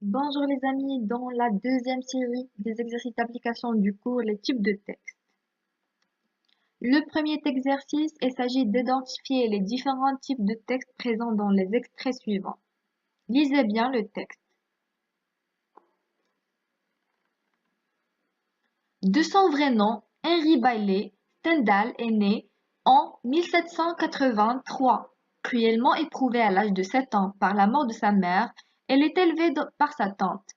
Bonjour les amis, dans la deuxième série des exercices d'application du cours Les types de texte. Le premier exercice, il s'agit d'identifier les différents types de texte présents dans les extraits suivants. Lisez bien le texte. De son vrai nom, Henry Bailey, Stendhal est né en 1783. Cruellement éprouvée à l'âge de 7 ans par la mort de sa mère, elle est élevée par sa tante.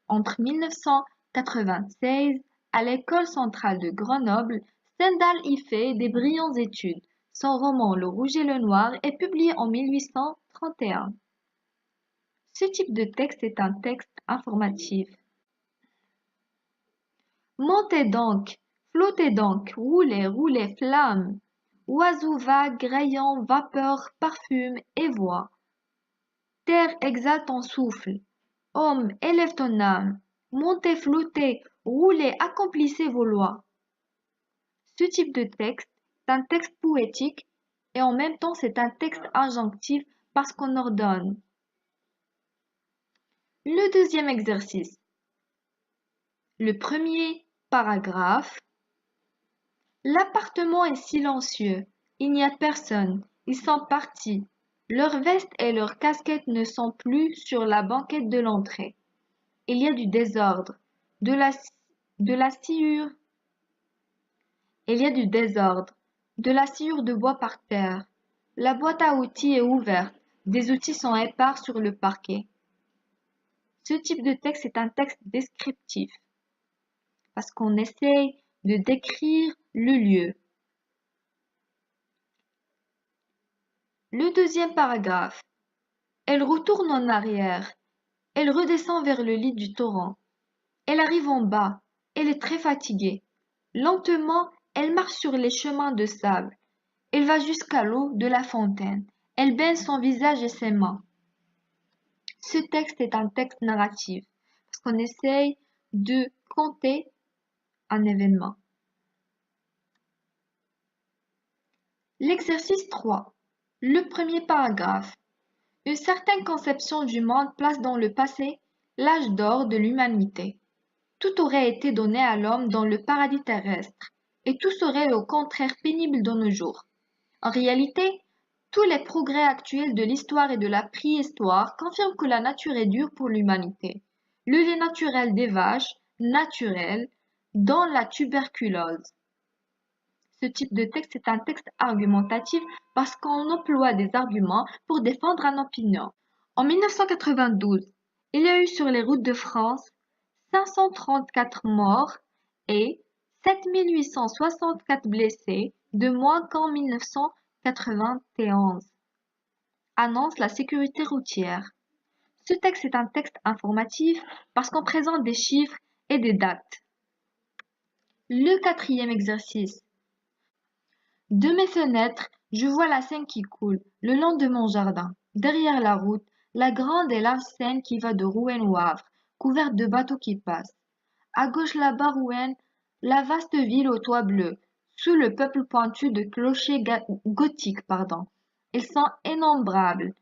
Entre 1996, à l'École centrale de Grenoble, Stendhal y fait des brillantes études. Son roman Le Rouge et le Noir est publié en 1831. Ce type de texte est un texte informatif. Montez donc, flottez donc, roulez, roulez, flamme. Oiseaux vagues, rayons, vapeur, parfume et voix. Terre exhale ton souffle. Homme, élève ton âme. Montez, flottez, roulez, accomplissez vos lois. Ce type de texte est un texte poétique et en même temps c'est un texte injonctif parce qu'on ordonne. Le deuxième exercice. Le premier paragraphe. L'appartement est silencieux. Il n'y a personne. Ils sont partis. Leurs vestes et leurs casquettes ne sont plus sur la banquette de l'entrée. Il y a du désordre, de la sciure. Il y a du désordre, de la sciure de bois par terre. La boîte à outils est ouverte. Des outils sont épars sur le parquet. Ce type de texte est un texte descriptif parce qu'on essaye de décrire le lieu. Le deuxième paragraphe. Elle retourne en arrière. Elle redescend vers le lit du torrent. Elle arrive en bas. Elle est très fatiguée. Lentement, elle marche sur les chemins de sable. Elle va jusqu'à l'eau de la fontaine. Elle baigne son visage et ses mains. Ce texte est un texte narratif parce qu'on essaye de conter un événement. L'exercice 3. Le premier paragraphe. Une certaine conception du monde place dans le passé l'âge d'or de l'humanité. Tout aurait été donné à l'homme dans le paradis terrestre, et tout serait au contraire pénible de nos jours. En réalité, tous les progrès actuels de l'histoire et de la préhistoire confirment que la nature est dure pour l'humanité. Le lait naturel des vaches, naturel, dans la tuberculose. Ce type de texte est un texte argumentatif parce qu'on emploie des arguments pour défendre une opinion. En 1992, il y a eu sur les routes de France 534 morts et 7864 blessés de moins qu'en 1991, annonce la sécurité routière. Ce texte est un texte informatif parce qu'on présente des chiffres et des dates. Le quatrième exercice. De mes fenêtres, je vois la Seine qui coule le long de mon jardin. Derrière la route, la grande et large Seine qui va de Rouen au Havre, couverte de bateaux qui passent. À gauche là-bas Rouen, la vaste ville aux toits bleus, sous le peuple pointu de clochers gothiques. Ils sont innombrables,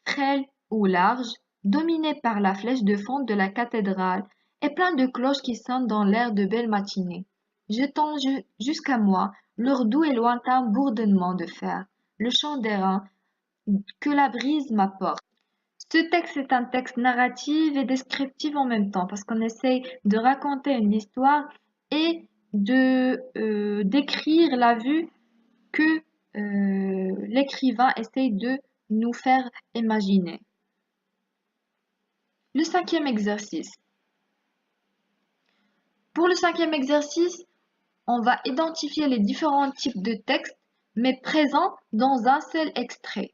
frêles ou larges, dominés par la flèche de fonte de la cathédrale et pleins de cloches qui sonnent dans l'air de belles matinées, jetant jusqu'à moi leur doux et lointain bourdonnement de fer, le chant d'airain que la brise m'apporte. Ce texte est un texte narratif et descriptif en même temps parce qu'on essaye de raconter une histoire et de décrire la vue que l'écrivain essaye de nous faire imaginer. Le cinquième exercice. Pour le cinquième exercice, on va identifier les différents types de textes mais présents dans un seul extrait.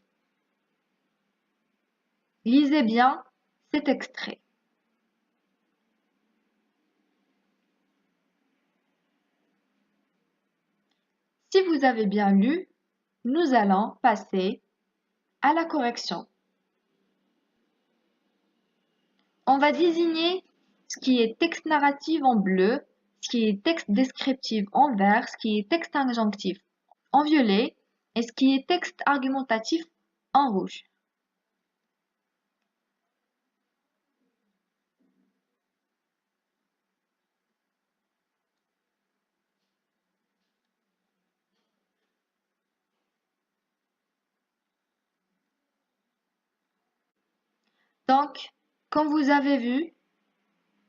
Lisez bien cet extrait. Si vous avez bien lu, nous allons passer à la correction. On va désigner ce qui est texte narratif en bleu, ce qui est texte descriptif en vert, ce qui est texte injonctif en violet et ce qui est texte argumentatif en rouge. Donc, comme vous avez vu,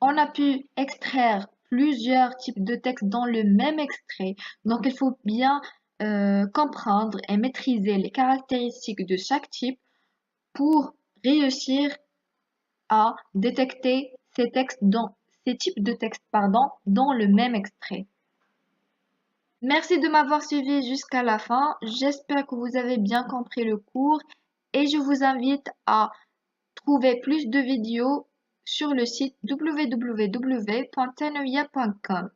on a pu extraire plusieurs types de textes dans le même extrait. Donc, il faut bien comprendre et maîtriser les caractéristiques de chaque type pour réussir à détecter ces types de textes, dans le même extrait. Merci de m'avoir suivi jusqu'à la fin. J'espère que vous avez bien compris le cours et je vous invite à trouver plus de vidéos sur le site www.tanoia.com.